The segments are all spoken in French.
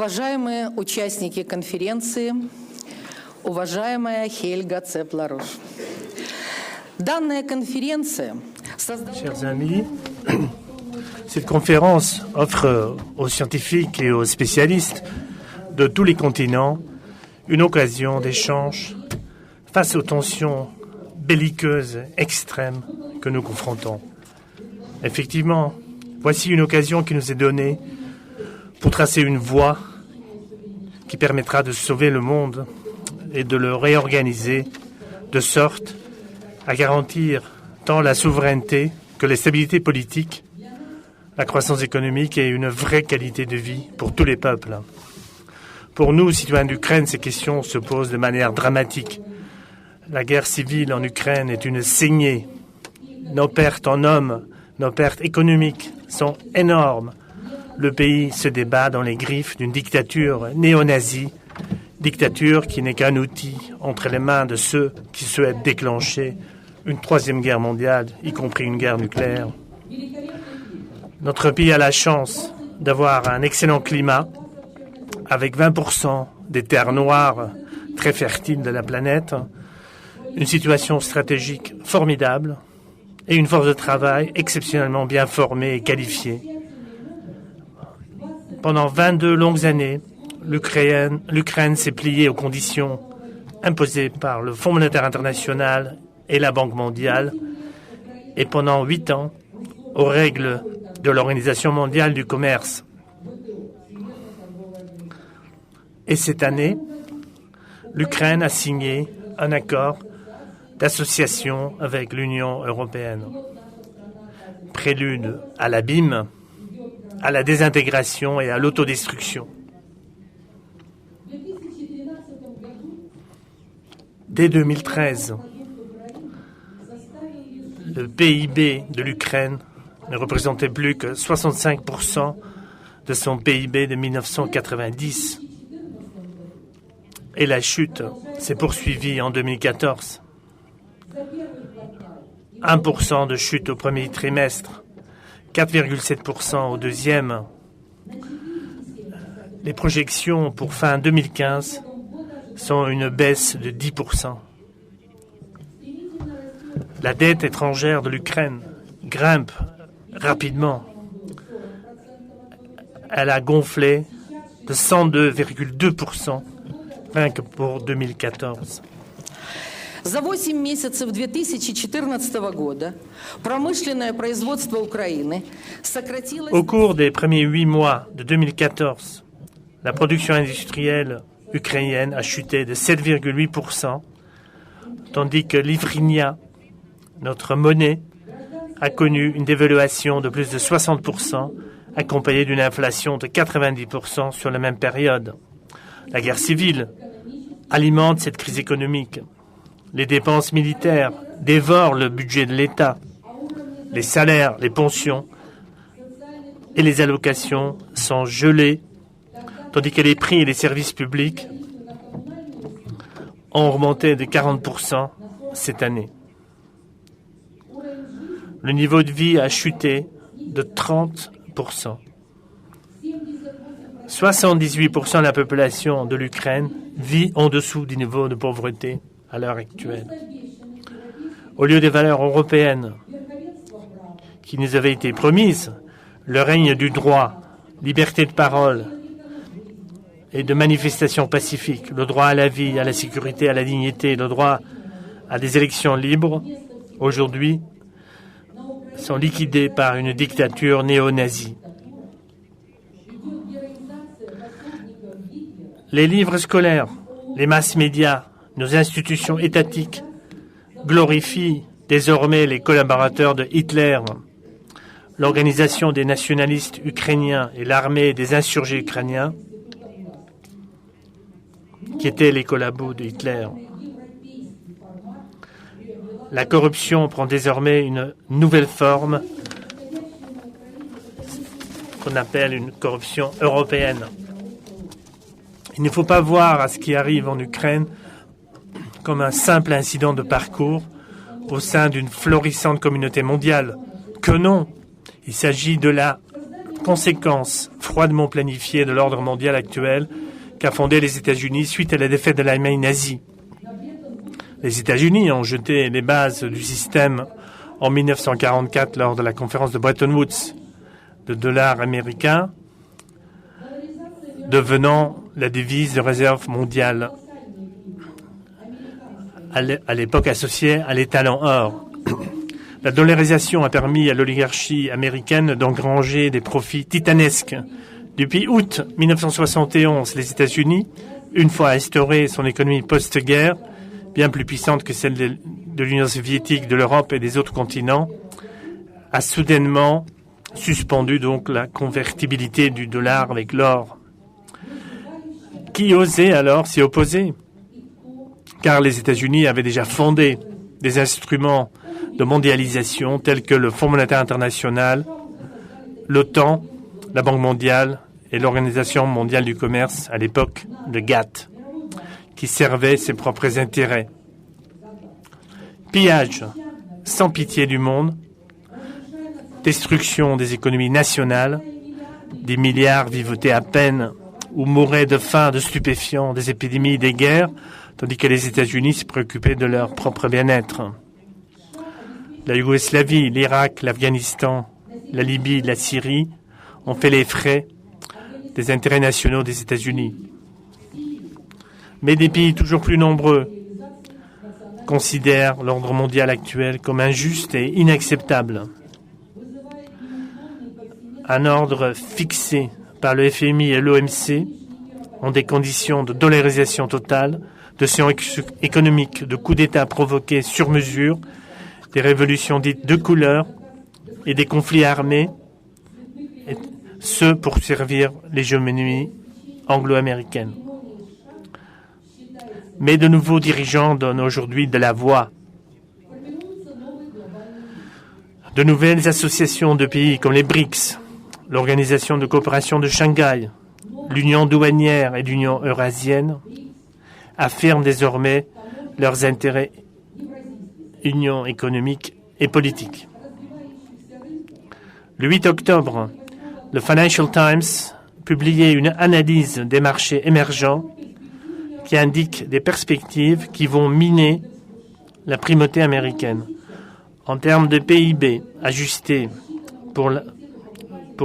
Уважаемые участники конференции, уважаемая Хельга Цепларуш. Данная конференция Chers amis, cette conférence offre aux scientifiques et aux spécialistes de tous les continents une occasion d'échange face aux tensions belliqueuses extrêmes que nous confrontons. Effectivement, voici une occasion qui nous est donnée pour tracer une voie qui permettra de sauver le monde et de le réorganiser de sorte à garantir tant la souveraineté que la stabilité politique, la croissance économique et une vraie qualité de vie pour tous les peuples. Pour nous, citoyens d'Ukraine, ces questions se posent de manière dramatique. La guerre civile en Ukraine est une saignée. Nos pertes en hommes, nos pertes économiques sont énormes. Le pays se débat dans les griffes d'une dictature néo-nazie, dictature qui n'est qu'un outil entre les mains de ceux qui souhaitent déclencher une troisième guerre mondiale, y compris une guerre nucléaire. Notre pays a la chance d'avoir un excellent climat, avec 20% des terres noires très fertiles de la planète, une situation stratégique formidable et une force de travail exceptionnellement bien formée et qualifiée. Pendant 22 longues années, l'Ukraine s'est pliée aux conditions imposées par le Fonds monétaire international et la Banque mondiale, et pendant 8 ans, aux règles de l'Organisation mondiale du commerce. Et cette année, l'Ukraine a signé un accord d'association avec l'Union européenne. Prélude à l'abîme, à la désintégration et à l'autodestruction. Dès 2013, le PIB de l'Ukraine ne représentait plus que 65% de son PIB de 1990. Et la chute s'est poursuivie en 2014. 1% de chute au premier trimestre, 4,7% au deuxième. Les projections pour fin 2015 sont une baisse de 10%. La dette étrangère de l'Ukraine grimpe rapidement. Elle a gonflé de 102,2% rien que pour 2014. За 8 месяцев 2014 года промышленное производство Украины сократилось... Au cours des premiers 8 mois de 2014, la production industrielle ukrainienne a chuté de 7,8%, tandis que l'hryvnia, notre monnaie, a connu une dévaluation de plus de 60%, accompagnée d'une inflation de 90% sur la même période. La guerre civile alimente cette crise économique. Les dépenses militaires dévorent le budget de l'État. Les salaires, les pensions et les allocations sont gelés, tandis que les prix et les services publics ont augmenté de 40% cette année. Le niveau de vie a chuté de 30%. 78% de la population de l'Ukraine vit en dessous du niveau de pauvreté à l'heure actuelle. Au lieu des valeurs européennes qui nous avaient été promises, le règne du droit, liberté de parole et de manifestation pacifique, le droit à la vie, à la sécurité, à la dignité, le droit à des élections libres, aujourd'hui, sont liquidés par une dictature néo-nazie. Les livres scolaires, les masses médias, nos institutions étatiques glorifient désormais les collaborateurs de Hitler, l'organisation des nationalistes ukrainiens et l'armée des insurgés ukrainiens, qui étaient les collabos de Hitler. La corruption prend désormais une nouvelle forme qu'on appelle une corruption européenne. Il ne faut pas voir à ce qui arrive en Ukraine comme un simple incident de parcours au sein d'une florissante communauté mondiale. Que non, il s'agit de la conséquence froidement planifiée de l'ordre mondial actuel qu'a fondé les États-Unis suite à la défaite de l'Allemagne nazie. Les États-Unis ont jeté les bases du système en 1944 lors de la conférence de Bretton Woods, le dollar américain devenant la devise de réserve mondiale, à l'époque associée à l'étalon or. La dollarisation a permis à l'oligarchie américaine d'engranger des profits titanesques. Depuis août 1971, les États-Unis, une fois instauré son économie post-guerre, bien plus puissante que celle de l'Union soviétique, de l'Europe et des autres continents, a soudainement suspendu donc la convertibilité du dollar avec l'or. Qui osait alors s'y opposer? Car les États-Unis avaient déjà fondé des instruments de mondialisation tels que le Fonds monétaire international, l'OTAN, la Banque mondiale et l'Organisation mondiale du commerce, à l'époque le GATT, qui servaient ses propres intérêts. Pillage sans pitié du monde, destruction des économies nationales, des milliards vivotaient à peine ou mouraient de faim, de stupéfiants, des épidémies, des guerres, tandis que les États-Unis se préoccupaient de leur propre bien-être. La Yougoslavie, l'Irak, l'Afghanistan, la Libye, la Syrie ont fait les frais des intérêts nationaux des États-Unis. Mais des pays toujours plus nombreux considèrent l'ordre mondial actuel comme injuste et inacceptable. Un ordre fixé par le FMI et l'OMC ont des conditions de dollarisation totale, de sanctions économiques, de coups d'État provoqués sur mesure, des révolutions dites de couleur et des conflits armés, et ce pour servir l'hégémonie anglo-américaine. Mais de nouveaux dirigeants donnent aujourd'hui de la voix. De nouvelles associations de pays comme les BRICS, l'Organisation de coopération de Shanghai, l'Union douanière et l'Union eurasienne affirment désormais leurs intérêts, union économique et politique. Le 8 octobre, le Financial Times publiait une analyse des marchés émergents qui indique des perspectives qui vont miner la primauté américaine. En termes de PIB ajusté pour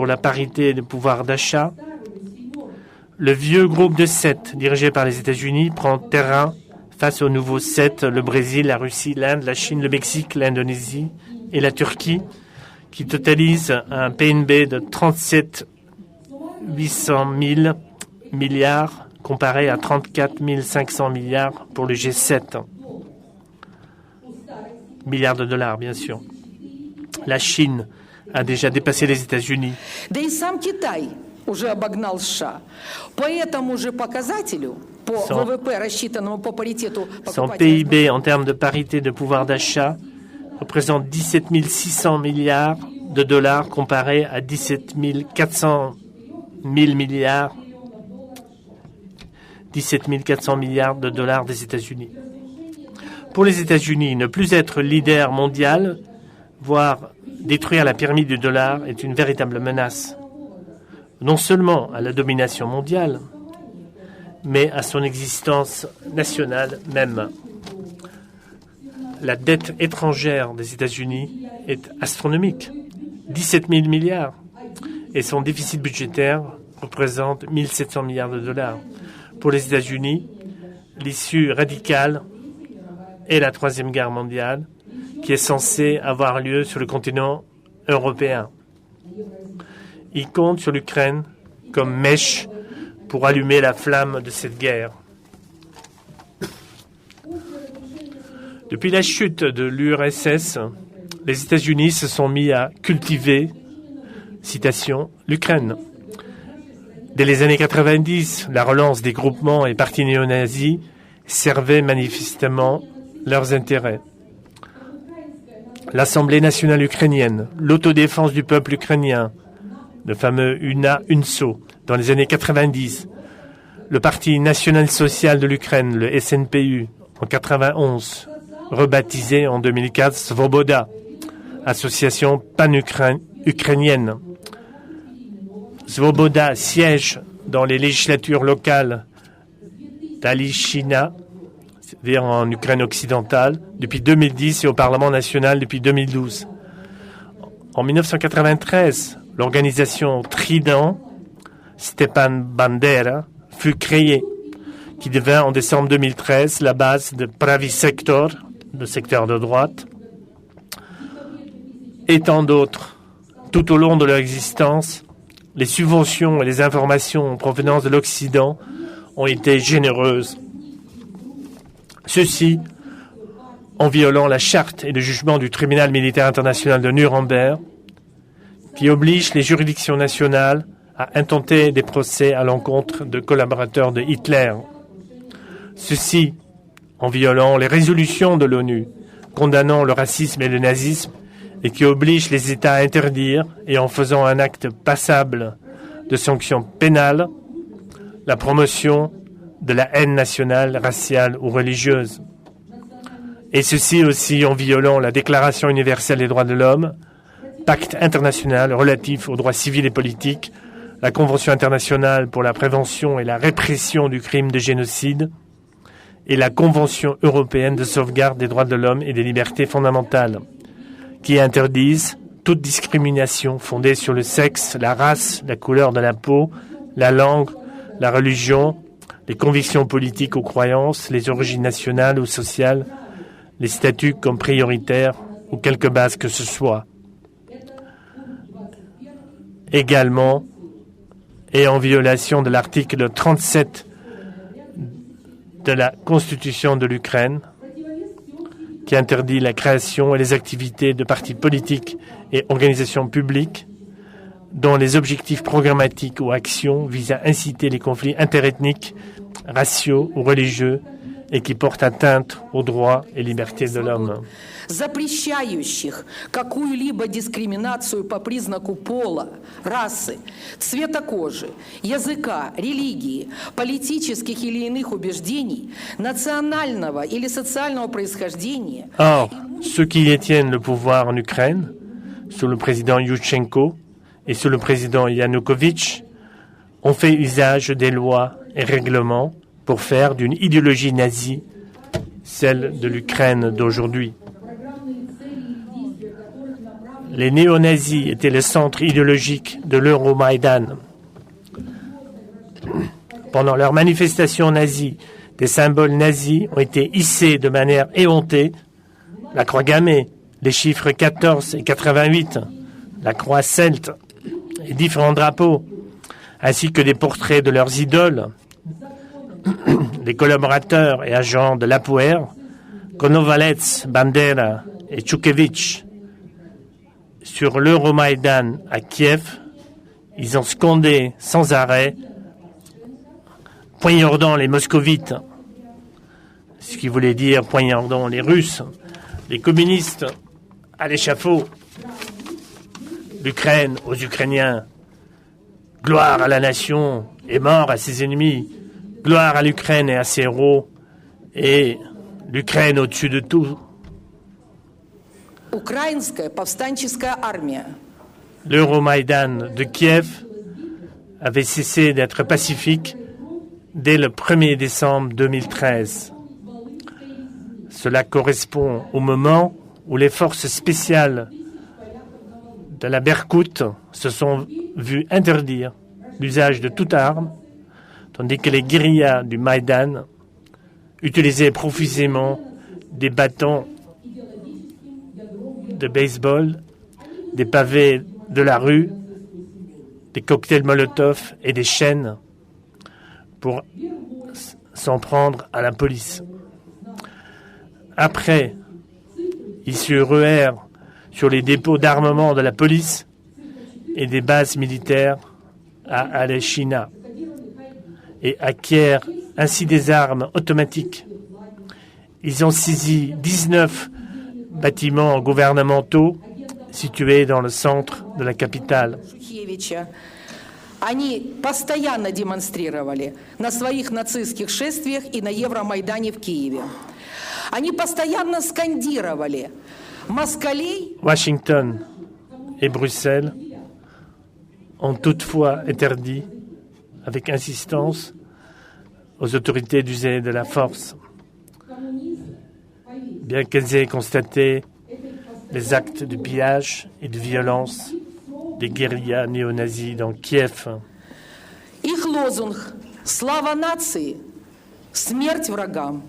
la parité de pouvoir d'achat, le vieux groupe de 7 dirigé par les États-Unis prend terrain face aux nouveaux 7, le Brésil, la Russie, l'Inde, la Chine, le Mexique, l'Indonésie et la Turquie, qui totalisent un PNB de 37 800 000 milliards comparé à 34 500 milliards pour le G7. Milliards de dollars, bien sûr. La Chine a déjà dépassé les États-Unis. Да и сам Китай уже обогнал США. По этому же показателю, по ВВП, рассчитанному по паритету Son PIB en termes de parité de pouvoir d'achat représente 17 600 milliards de dollars comparé à 17 400 milliards 17 400 milliards de dollars des États-Unis. Pour les États-Unis, ne plus être leader mondial, voire détruire la pyramide du dollar, est une véritable menace, non seulement à la domination mondiale, mais à son existence nationale même. La dette étrangère des États-Unis est astronomique, 17 000 milliards, et son déficit budgétaire représente 1 700 milliards de dollars. Pour les États-Unis, l'issue radicale est la Troisième Guerre mondiale, qui est censée avoir lieu sur le continent européen. Il compte sur l'Ukraine comme mèche pour allumer la flamme de cette guerre. Depuis la chute de l'URSS, les États-Unis se sont mis à cultiver, citation, l'Ukraine. Dès les années 90, la relance des groupements et partis néo-nazis servait manifestement leurs intérêts. L'Assemblée nationale ukrainienne, l'autodéfense du peuple ukrainien, le fameux UNA-UNSO, dans les années 90, le Parti national-social de l'Ukraine, le SNPU, en 91, rebaptisé en 2004 Svoboda, association pan-ukrainienne, Svoboda siège dans les législatures locales d'Alichina, c'est-à-dire en Ukraine occidentale, depuis 2010 et au Parlement national depuis 2012. En 1993, l'organisation Trident, Stepan Bandera, fut créée, qui devint en décembre 2013 la base de Pravi Sektor, le secteur de droite, et tant d'autres. Tout au long de leur existence, les subventions et les informations en provenance de l'Occident ont été généreuses. Ceci en violant la charte et le jugement du tribunal militaire international de Nuremberg, qui oblige les juridictions nationales à intenter des procès à l'encontre de collaborateurs de Hitler. Ceci en violant les résolutions de l'ONU condamnant le racisme et le nazisme et qui oblige les États à interdire et en faisant un acte passable de sanctions pénales la promotion de la haine nationale, raciale ou religieuse. Et ceci aussi en violant la Déclaration universelle des droits de l'homme, pacte international relatif aux droits civils et politiques, la Convention internationale pour la prévention et la répression du crime de génocide et la Convention européenne de sauvegarde des droits de l'homme et des libertés fondamentales, qui interdisent toute discrimination fondée sur le sexe, la race, la couleur de la peau, la langue, la religion, les convictions politiques ou croyances, les origines nationales ou sociales, les statuts comme prioritaires ou quelque base que ce soit. Également, et en violation de l'article 37 de la Constitution de l'Ukraine, qui interdit la création et les activités de partis politiques et organisations publiques dont les objectifs programmatiques ou actions visent à inciter les conflits interethniques, raciaux ou religieux et qui portent atteinte aux droits et libertés de l'homme. Запрещающих какую-либо дискриминацию по признаку пола, расы, цвета кожи, языка, религии, политических или иных убеждений, национального или социального происхождения. Or, ceux qui détiennent le pouvoir en Ukraine, sous le président Yushchenko et sous le président Yanukovych, ont fait usage des lois et règlements pour faire d'une idéologie nazie celle de l'Ukraine d'aujourd'hui. Les néo-nazis étaient le centre idéologique de l'Euromaïdan. Pendant leurs manifestations nazies, des symboles nazis ont été hissés de manière éhontée, la croix gammée, les chiffres 14 et 88, la croix celte et différents drapeaux, ainsi que des portraits de leurs idoles, les collaborateurs et agents de l'APOER, Konovalets, Bandera et Tchoukevitch. Sur l'Euromaïdan à Kiev, ils ont scandé sans arrêt, poignardant les moscovites, ce qui voulait dire poignardant les Russes, les communistes à l'échafaud, l'Ukraine aux Ukrainiens, gloire à la nation et mort à ses ennemis, gloire à l'Ukraine et à ses héros, et l'Ukraine au-dessus de tout. L'Euromaïdan de Kiev avait cessé d'être pacifique dès le 1er décembre 2013. Cela correspond au moment où les forces spéciales de la Berkout se sont vues interdire l'usage de toute arme, tandis que les guérillas du Maïdan utilisaient profusément des bâtons de baseball, des pavés de la rue, des cocktails Molotov et des chaînes pour s'en prendre à la police. Après, ils se ruèrent sur les dépôts d'armement de la police et des bases militaires à Alechina et acquièrent ainsi des armes automatiques. Ils ont saisi 19 bâtiments gouvernementaux situés dans le centre de la capitale. Они постоянно демонстрировали на своих нацистских шествиях и на Евромайдане в Киеве. Они постоянно скандировали москалей. Washington et Bruxelles ont toutefois interdit, avec insistance, aux autorités d'user de la force, bien qu'elles aient constaté les actes de pillage et de violence des guérillas néo-nazis dans Kiev. Их лозунг «Слава нации! Смерть врагам!»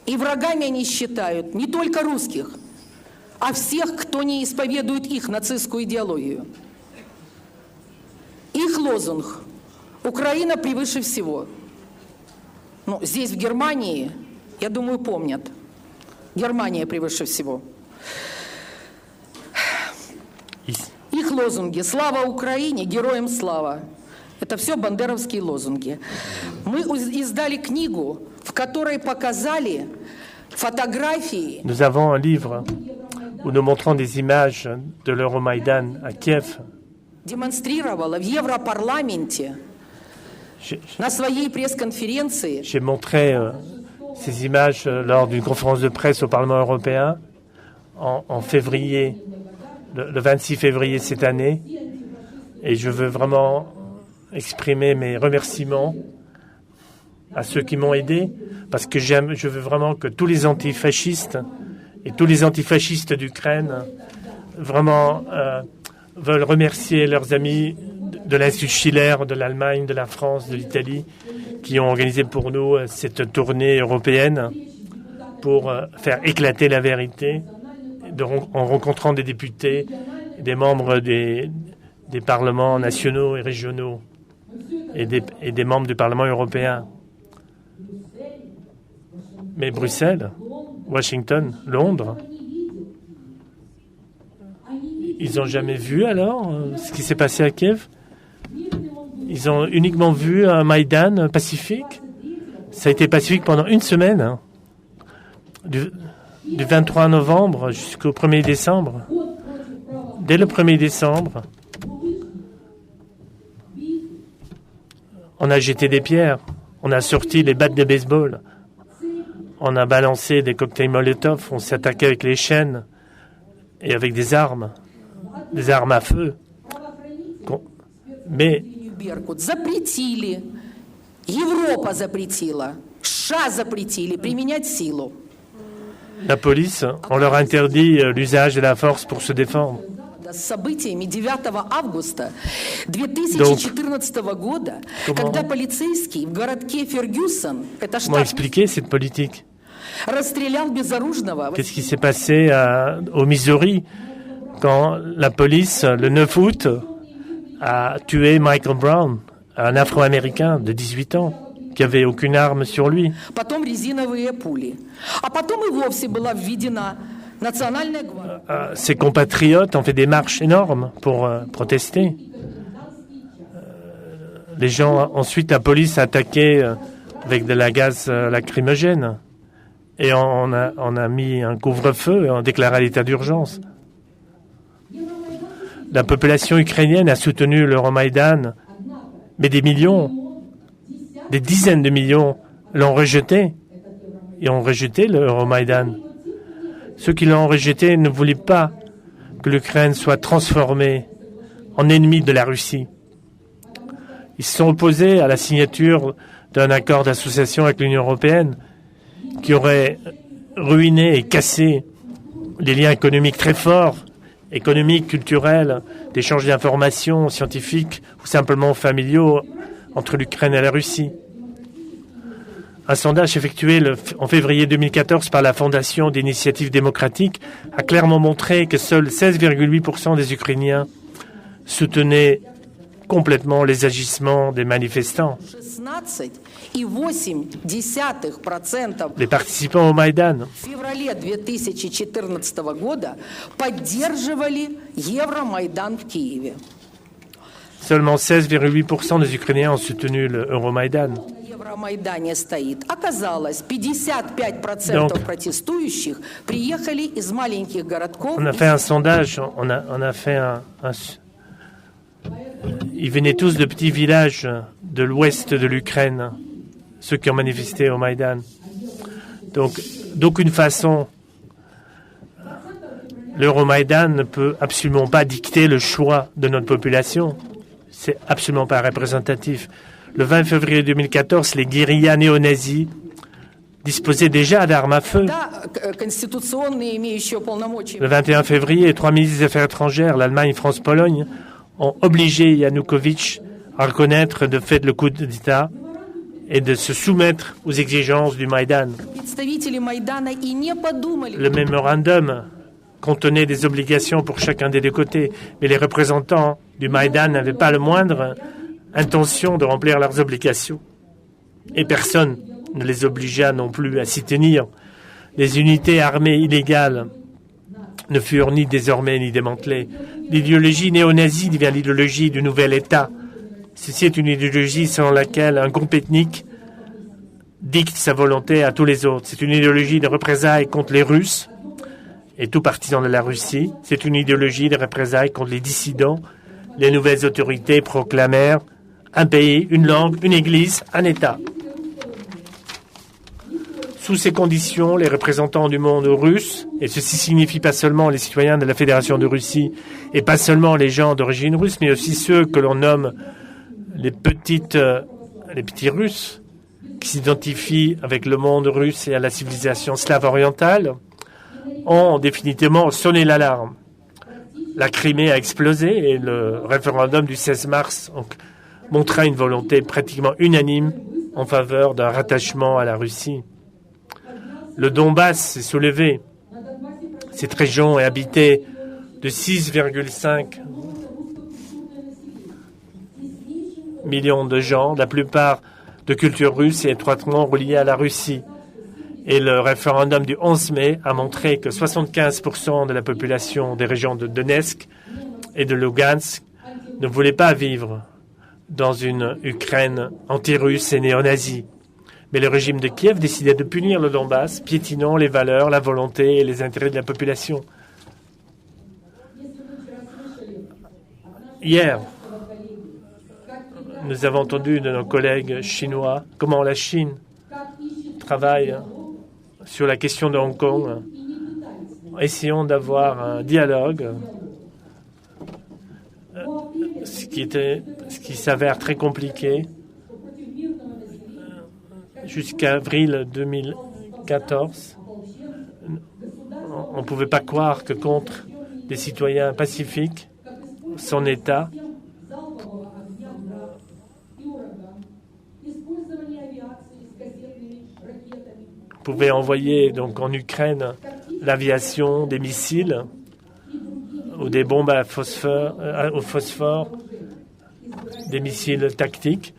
И врагами они считают не только русских, а всех, кто не исповедует их нацистскую идеологию. Их лозунг «Украина превыше всего». Ну, здесь, в Германии, я думаю, помнят. Германия превыше всего. Их лозунги «Слава Украине! Героям слава!» Это все бандеровские лозунги. Мы издали книгу, в которой показали фотографии. Nous avons un livre où nous montrons des images de l'Euromaïdan à Kiev. Демонстрировала в Европарламенте на своей пресс-конференции. J'ai montré ces images lors d'une conférence de presse au Parlement européen en février, le 26 février cette année. Et je veux vraiment exprimer mes remerciements à ceux qui m'ont aidé, parce que je veux vraiment que tous les antifascistes et tous les antifascistes d'Ukraine vraiment veulent remercier leurs amis de l'Institut Schiller, de l'Allemagne, de la France, de l'Italie, qui ont organisé pour nous cette tournée européenne pour faire éclater la vérité en rencontrant des députés, des membres des parlements nationaux et régionaux et des membres du Parlement européen. Mais Bruxelles, Washington, Londres, ils n'ont jamais vu alors ce qui s'est passé à Kiev. Ils ont uniquement vu un Maïdan pacifique. Ça a été pacifique pendant une semaine, hein, du 23 novembre jusqu'au 1er décembre. Dès le 1er décembre, on a jeté des pierres, on a sorti les battes de baseball, on a balancé des cocktails Molotov, on s'est attaqué avec les chaînes et avec des armes à feu. Mais Беркут запретили, Европа запретила, США запретили применять силу. La police, on leur interdit l'usage de la force pour se défendre. С событиями 9 августа 2014 года, когда полицейский в городке Фергюсон, это Comment штат, expliquer cette politique? расстрелял безоружного. Qu'est-ce qui s'est passé au Missouri quand la police, le 9 août, a tué Michael Brown, un Afro-Américain de 18 ans, qui n'avait aucune arme sur lui. Потом резиновые пули. А потом и вовсе была введена национальная гвардия. Ses compatriotes ont fait des marches énormes pour protester. Les gens, ensuite, la police a attaqué avec de la gaz lacrymogène. Et on a mis un couvre-feu et on a déclaré l'état d'urgence. La population ukrainienne a soutenu l'Euromaïdan, mais des millions, des dizaines de millions l'ont rejeté et ont rejeté l'Euromaïdan. Ceux qui l'ont rejeté ne voulaient pas que l'Ukraine soit transformée en ennemi de la Russie. Ils se sont opposés à la signature d'un accord d'association avec l'Union européenne qui aurait ruiné et cassé les liens économiques très forts, économiques, culturels, d'échanges d'informations scientifiques ou simplement familiaux entre l'Ukraine et la Russie. Un sondage effectué en février 2014 par la Fondation d'initiatives démocratiques a clairement montré que seuls 16,8% des Ukrainiens soutenaient complètement les agissements des manifestants. 16,8% Les participants au Maïdan в феврале 2014 года поддерживали Евромайдан в Киеве. Seulement 16,8% des Ukrainiens ont soutenu le Euromaïdan. На Евромайдане стоит. Оказалось, 55% Donc, протестующих приехали из маленьких городков. On a fait un sondage, on a fait Ils venaient tous de petits villages de l'ouest de l'Ukraine, ceux qui ont manifesté au Maïdan. Donc, d'aucune façon, L'Euromaïdan ne peut absolument pas dicter le choix de notre population. C'est absolument pas représentatif. Le 20 février 2014, les guérillas néo-nazis disposaient déjà d'armes à feu. Le 21 février, 3 ministres des Affaires étrangères, l'Allemagne, France, Pologne, ont obligé Yanukovych à reconnaître de fait le coup d'État et de se soumettre aux exigences du Maïdan. Le mémorandum contenait des obligations pour chacun des deux côtés, mais les représentants du Maïdan n'avaient pas le moindre intention de remplir leurs obligations. Et personne ne les obligea non plus à s'y tenir. Les unités armées illégales ne furent ni désormais ni démantelées. L'idéologie néo-nazie devient l'idéologie du nouvel État. Ceci est une idéologie selon laquelle un groupe ethnique dicte sa volonté à tous les autres. C'est une idéologie de représailles contre les Russes et tout partisan de la Russie. C'est une idéologie de représailles contre les dissidents. Les nouvelles autorités proclamèrent un pays, une langue, une église, un État. Sous ces conditions, les représentants du monde russe, et ceci signifie pas seulement les citoyens de la Fédération de Russie, et pas seulement les gens d'origine russe, mais aussi ceux que l'on nomme les petits Russes, qui s'identifient avec le monde russe et à la civilisation slave orientale, ont définitivement sonné l'alarme. La Crimée a explosé et le référendum du 16 mars montra une volonté pratiquement unanime en faveur d'un rattachement à la Russie. Le Donbass s'est soulevé. Cette région est habitée de 6,5 millions de gens, la plupart de culture russe et étroitement reliés à la Russie. Et le référendum du 11 mai a montré que 75% de la population des régions de Donetsk et de Lugansk ne voulait pas vivre dans une Ukraine anti-russe et néo-nazie. Mais le régime de Kiev décidait de punir le Donbass, piétinant les valeurs, la volonté et les intérêts de la population. Hier, nous avons entendu de nos collègues chinois comment la Chine travaille sur la question de Hong Kong. Essayons d'avoir un dialogue, ce qui s'avère très compliqué. Jusqu'à avril 2014, on ne pouvait pas croire que contre des citoyens pacifiques, son État pouvait envoyer donc en Ukraine l'aviation, des missiles ou des bombes au phosphore, des missiles tactiques,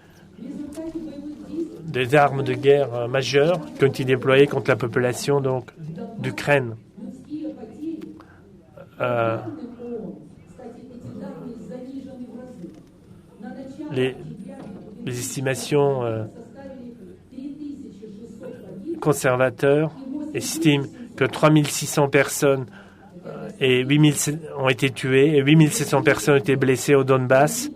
des armes de guerre majeures qui ont été déployées contre la population donc d'Ukraine. Les estimations conservateurs estiment que 3600 personnes et 8000 ont été tuées et 8700 personnes ont été blessées au Donbass.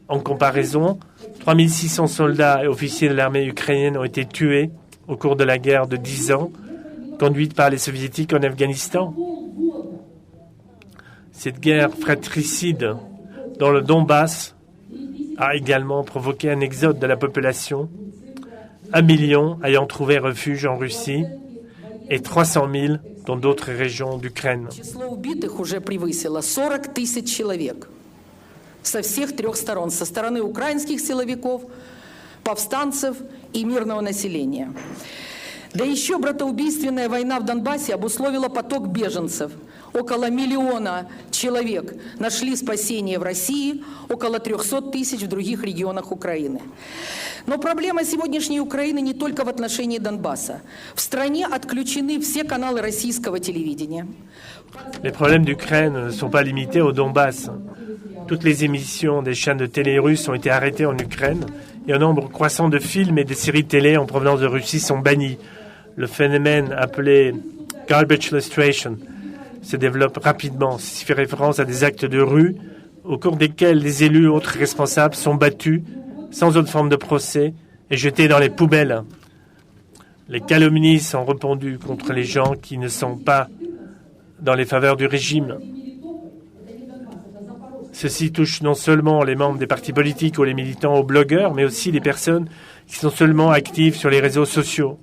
En comparaison, 3600 soldats et officiers de l'armée ukrainienne ont été tués au cours de la guerre de 10 ans, conduite par les soviétiques en Afghanistan. Cette guerre fratricide dans le Donbass a également provoqué un exode de la population, 1 million ayant trouvé refuge en Russie et 300 000 dans d'autres régions d'Ukraine. Со всех трех сторон, со стороны украинских силовиков, повстанцев и мирного населения. Да еще братоубийственная война в Донбассе обусловила поток беженцев. Около 1 миллиона человек нашли спасение в России, около 300 тысяч в других регионах Украины. Но проблема сегодняшней Украины не только в отношении Донбасса. В стране отключены все каналы российского телевидения. Les problèmes d'Ukraine ne sont pas limités au Donbass. Toutes les émissions des chaînes de télé russes ont été arrêtées en Ukraine et un nombre croissant de films et de séries télé en provenance de Russie sont bannis. Le phénomène appelé « garbage illustration » se développe rapidement. Ceci fait référence à des actes de rue au cours desquels les élus et autres responsables sont battus sans autre forme de procès et jetés dans les poubelles. Les calomnies sont répandues contre les gens qui ne sont pas dans les faveurs du régime. Ceci touche non seulement les membres des partis politiques ou les militants ou blogueurs, mais aussi les personnes qui sont seulement actives sur les réseaux sociaux.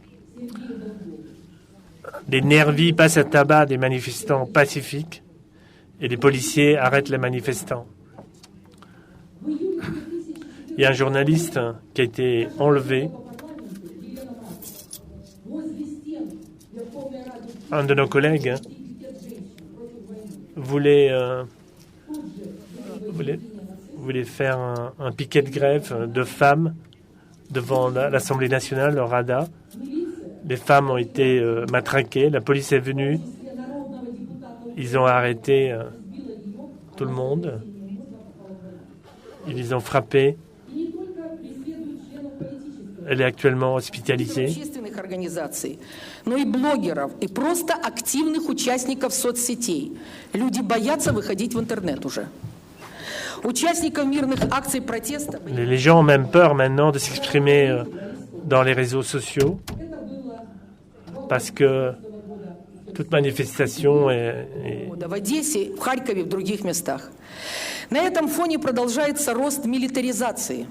Des nervis passent à tabac des manifestants pacifiques et les policiers arrêtent les manifestants. Il y a un journaliste qui a été enlevé. Un de nos collègues voulait faire un piquet de grève de femmes devant l'Assemblée nationale, le RADA. Les femmes ont été matraquées, la police est venue, ils ont arrêté tout le monde, ils les ont frappés. Elle est actuellement hospitalisée. Общественных организаций, но и блогеров, и просто активных участников соцсетей. Люди боятся выходить в интернет уже. Участников мирных акций протеста... Les gens ont même peur maintenant de s'exprimer dans les réseaux sociaux parce que toute manifestation est... В Одессе, в Харькове, в других местах. На этом фоне продолжается рост милитаризации.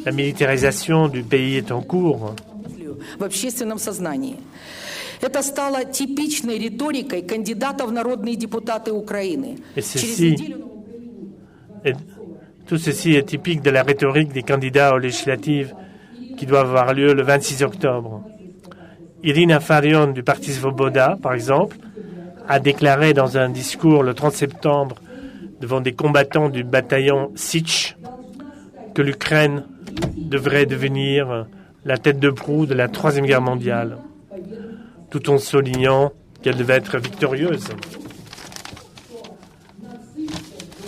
La militarisation du pays est en cours. В общественном сознании. Это стало типичной риторикой кандидатов в народные депутаты Украины. Tout ceci est typique de la rhétorique des candidats aux législatives qui doivent avoir lieu le 26 octobre. Irina Farion du Parti Svoboda, par exemple, a déclaré dans un discours le 30 septembre devant des combattants du bataillon Sich que l'Ukraine devrait devenir la tête de proue de la Troisième Guerre mondiale, tout en soulignant qu'elle devait être victorieuse.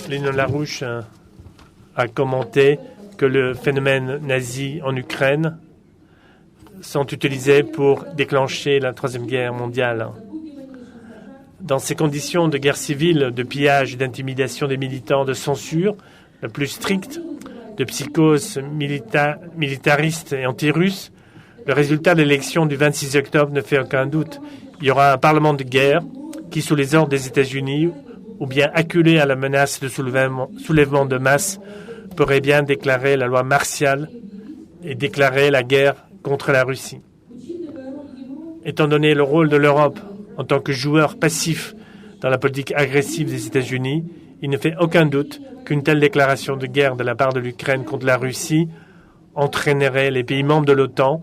Léon Larouche a commenté que le phénomène nazi en Ukraine sont utilisés pour déclencher la Troisième Guerre mondiale. Dans ces conditions de guerre civile, de pillage et d'intimidation des militants, de censure la plus stricte, de psychose militariste et anti-russe, le résultat de l'élection du 26 octobre ne fait aucun doute. Il y aura un parlement de guerre qui, sous les ordres des États-Unis, ou bien acculé à la menace de soulèvement de masse, pourrait bien déclarer la loi martiale et déclarer la guerre contre la Russie. Étant donné le rôle de l'Europe en tant que joueur passif dans la politique agressive des États-Unis, il ne fait aucun doute qu'une telle déclaration de guerre de la part de l'Ukraine contre la Russie entraînerait les pays membres de l'OTAN,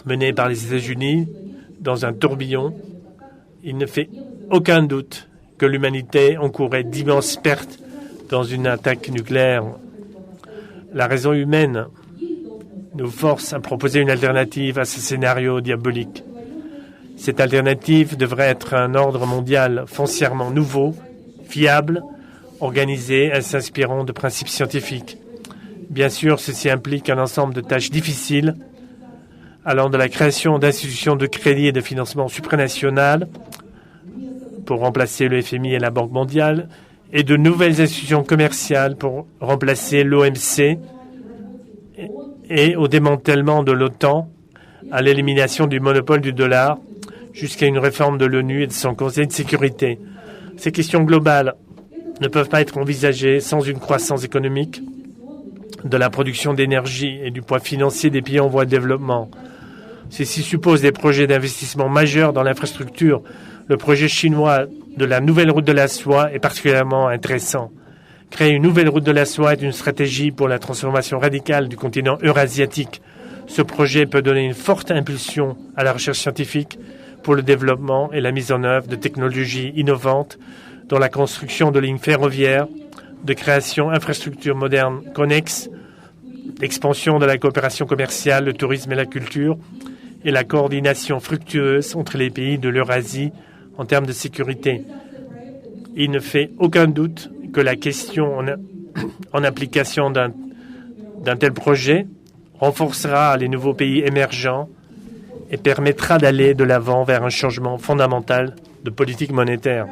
menés par les États-Unis, dans un tourbillon. Il ne fait aucun doute que l'humanité encourrait d'immenses pertes dans une attaque nucléaire. La raison humaine nous force à proposer une alternative à ce scénario diabolique. Cette alternative devrait être un ordre mondial foncièrement nouveau, fiable, organisé et s'inspirant de principes scientifiques. Bien sûr, ceci implique un ensemble de tâches difficiles, allant de la création d'institutions de crédit et de financement supranationales pour remplacer le FMI et la Banque mondiale, et de nouvelles institutions commerciales pour remplacer l'OMC, et au démantèlement de l'OTAN, à l'élimination du monopole du dollar, jusqu'à une réforme de l'ONU et de son Conseil de sécurité. Ces questions globales ne peuvent pas être envisagées sans une croissance économique de la production d'énergie et du poids financier des pays en voie de développement. Ceci suppose des projets d'investissement majeurs dans l'infrastructure. Le projet chinois de la nouvelle route de la soie est particulièrement intéressant. Créer une nouvelle route de la soie est une stratégie pour la transformation radicale du continent eurasiatique. Ce projet peut donner une forte impulsion à la recherche scientifique pour le développement et la mise en œuvre de technologies innovantes, dont la construction de lignes ferroviaires, de création d'infrastructures modernes connexes, l'expansion de la coopération commerciale, le tourisme et la culture, et la coordination fructueuse entre les pays de l'Eurasie en termes de sécurité. Il ne fait aucun doute que la question en application d'un tel projet renforcera les nouveaux pays émergents et permettra d'aller de l'avant vers un changement fondamental de politique monétaire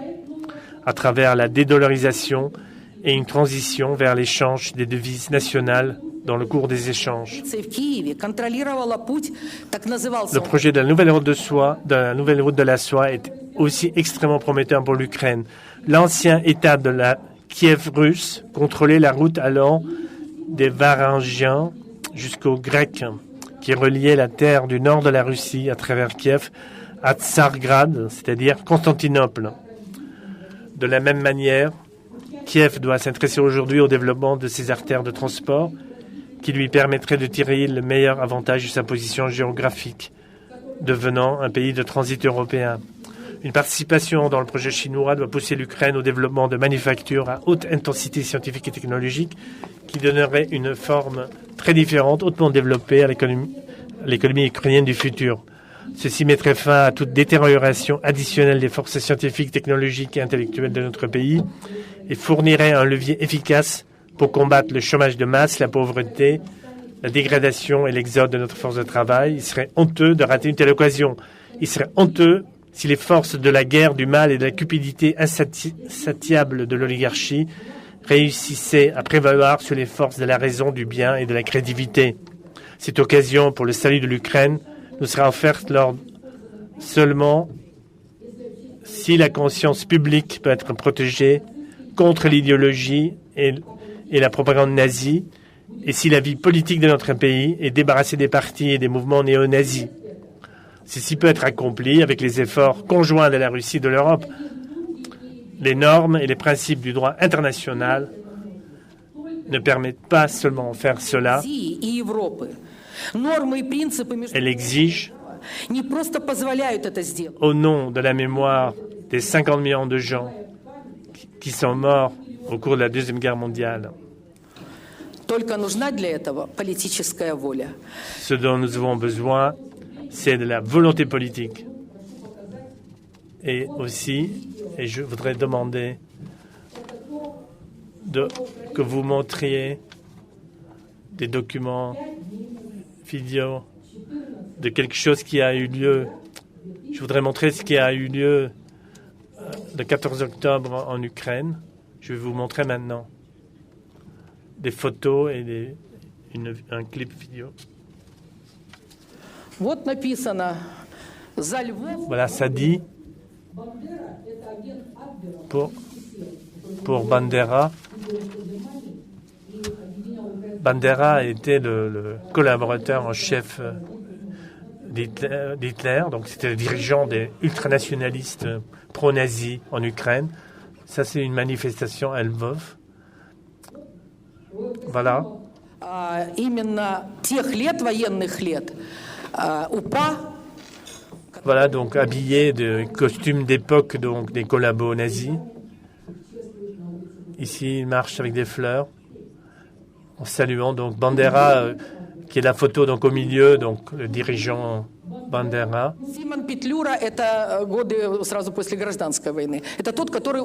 à travers la dédollarisation et une transition vers l'échange des devises nationales dans le cours des échanges. Le projet de la nouvelle route de la soie est aussi extrêmement prometteur pour l'Ukraine. L'ancien État de la Kiev russe contrôlait la route allant des Varangiens jusqu'aux Grecs, qui reliait la terre du nord de la Russie à travers Kiev à Tsargrad, c'est-à-dire Constantinople. De la même manière, Kiev doit s'intéresser aujourd'hui au développement de ses artères de transport qui lui permettraient de tirer le meilleur avantage de sa position géographique, devenant un pays de transit européen. Une participation dans le projet chinois doit pousser l'Ukraine au développement de manufactures à haute intensité scientifique et technologique qui donnerait une forme très différente, hautement développée à l'économie ukrainienne du futur. Ceci mettrait fin à toute détérioration additionnelle des forces scientifiques, technologiques et intellectuelles de notre pays et fournirait un levier efficace pour combattre le chômage de masse, la pauvreté, la dégradation et l'exode de notre force de travail. Il serait honteux de rater une telle occasion. Il serait honteux si les forces de la guerre, du mal et de la cupidité insatiable de l'oligarchie réussissaient à prévaloir sur les forces de la raison, du bien et de la crédibilité. Cette occasion pour le salut de l'Ukraine nous sera offerte seulement si la conscience publique peut être protégée contre l'idéologie et la propagande nazie et si la vie politique de notre pays est débarrassée des partis et des mouvements néo-nazis. Ceci peut être accompli avec les efforts conjoints de la Russie et de l'Europe. Les normes et les principes du droit international ne permettent pas seulement de faire cela. Elle exige, au nom de la mémoire des 50 millions de gens qui sont morts au cours de la Deuxième Guerre mondiale, ce dont nous avons besoin, c'est de la volonté politique. Et aussi, et je voudrais demander que vous montriez des documents vidéo de quelque chose qui a eu lieu. Je voudrais montrer ce qui a eu lieu le 14 octobre en Ukraine. Je vais vous montrer maintenant des photos et un clip vidéo. Voilà, ça dit pour Bandera. Bandera était le collaborateur en chef d'Hitler, donc c'était le dirigeant des ultranationalistes pro-nazis en Ukraine. Ça, c'est une manifestation à Lvov. Voilà. Voilà, donc habillé de costumes d'époque, donc des collabos nazis. Ici, il marche avec des fleurs, en saluant donc Bandera, qui est la photo donc au milieu, donc le dirigeant Bandera. Симон Петлюра – это годы сразу после гражданской войны. Это тот, который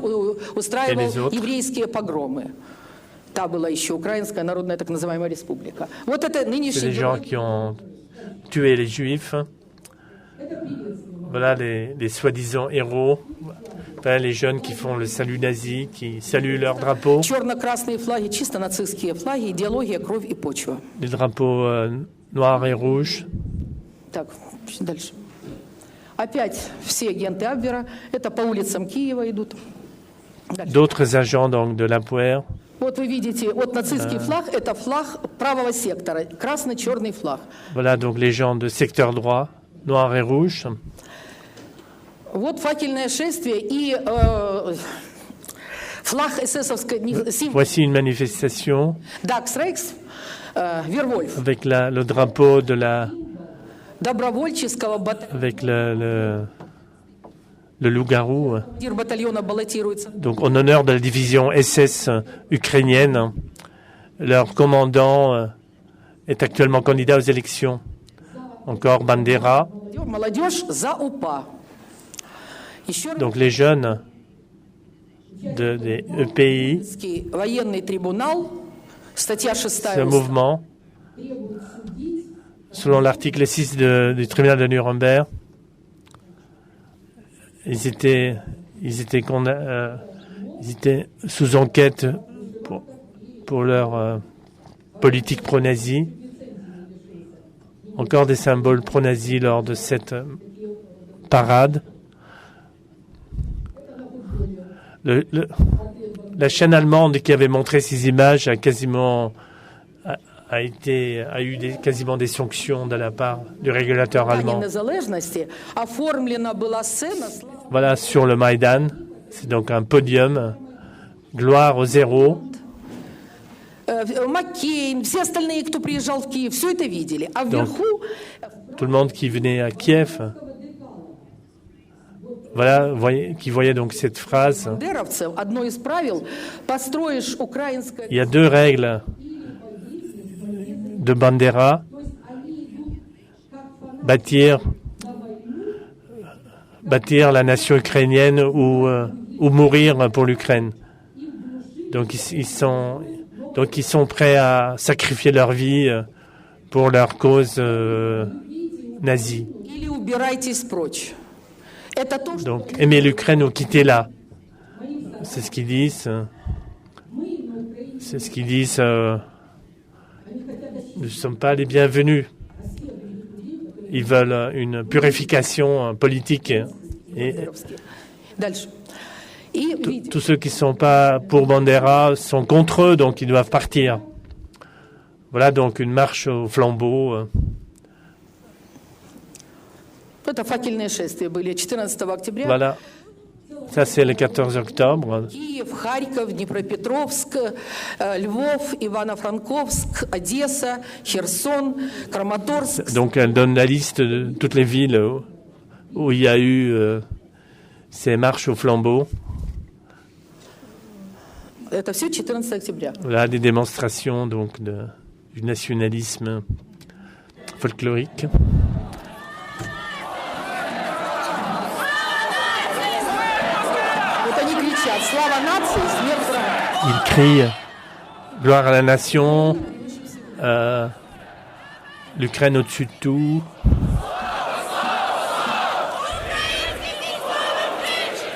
устраивал еврейские погромы. Та была еще Украинская народная так называемая республика. Вот это нынешний. C'est les gens qui ont tué les Juifs. Voilà les soi-disant héros. Voilà les jeunes qui font le salut nazi, qui saluent leur drapeau. Черно-красные флаги, чисто нацистские флаги, идеология, кровь и почва. Les drapeaux noirs et rouges. Так, дальше. Опять все агенты Абвера. Это по улицам Киева идут. D'autres agents donc de l'Abwehr. Вот вы видите, вот нацистский флаг – это флаг правого сектора, красно-черный флаг. Voilà donc les gens de secteur droit, noir et rouge. Вот факельное шествие и флаг эсэсовской символ. Voici une manifestation. Дакс Рейкс, Вервольф. Avec le drapeau de la. Добровольческого бataillon. Avec le loup-garou. Donc, en honneur de la division SS ukrainienne, leur commandant est actuellement candidat aux élections. Encore Bandera. Donc, les jeunes des EPI, ce mouvement, selon l'article 6 du tribunal de Nuremberg, ils étaient sous enquête pour leur politique pro-nazie. Encore des symboles pro-nazis lors de cette parade. La chaîne allemande qui avait montré ces images a eu quasiment des sanctions de la part du régulateur allemand. Voilà, sur le Maïdan, c'est donc un podium, gloire aux héros. Маккейн, все остальные, кто приезжал в Киев, все это видели. А вверху... Tout le monde qui venait à Kiev, voilà, qui voyait donc cette phrase. Il y a deux règles de Bandera, bâtir la nation ukrainienne ou mourir pour l'Ukraine. Donc ils sont prêts à sacrifier leur vie pour leur cause nazie. Donc aimez l'Ukraine ou quittez-la. C'est ce qu'ils disent. C'est ce qu'ils disent. Nous ne sommes pas les bienvenus. Ils veulent une purification politique. Et tous ceux qui ne sont pas pour Bandera sont contre eux, donc ils doivent partir. Voilà donc une marche au flambeau. Voilà. Ça, c'est le 14 octobre. Kiev, Kharkov, Dnipropetrovsk, Lvov, Ivano-Frankivsk, Odessa, Kherson, Kramatorsk. Donc, elle donne la liste de toutes les villes où il y a eu ces marches au flambeau. Это все 14 октября. Voilà des démonstrations donc du nationalisme folklorique. Il crie gloire à la nation, l'Ukraine au-dessus de tout.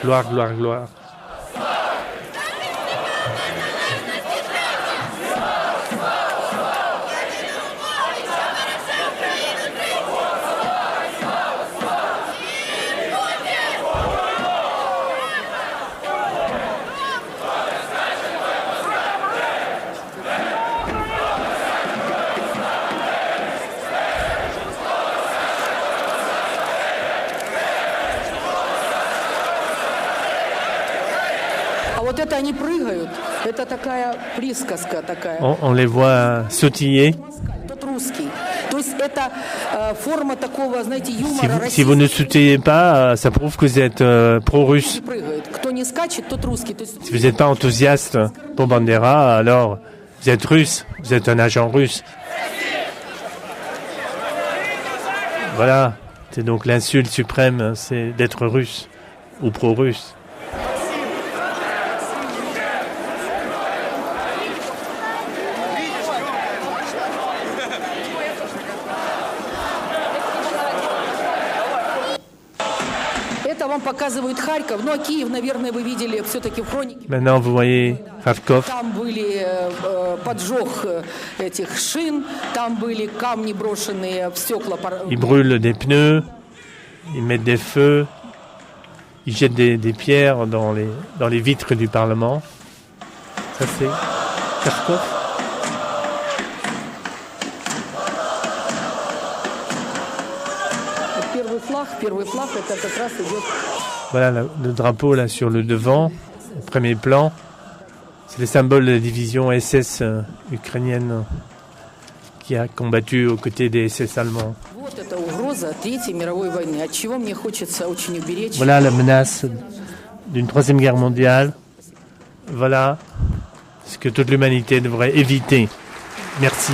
Gloire, gloire, gloire. On les voit sautiller. Si vous ne sautillez pas, ça prouve que vous êtes pro-russe. Si vous n'êtes pas enthousiaste pour Bandera, alors vous êtes russe, vous êtes un agent russe. Voilà, c'est donc l'insulte suprême, c'est d'être russe ou pro-russe. Maintenant, vous voyez Kharkov. Ils brûlent des pneus, ils mettent des feux, ils jettent des pierres dans les vitres du Parlement. Ça, c'est Kharkov. Voilà le drapeau là sur le devant, au premier plan. C'est le symbole de la division SS ukrainienne qui a combattu aux côtés des SS allemands. Voilà la menace d'une troisième guerre mondiale. Voilà ce que toute l'humanité devrait éviter. Merci.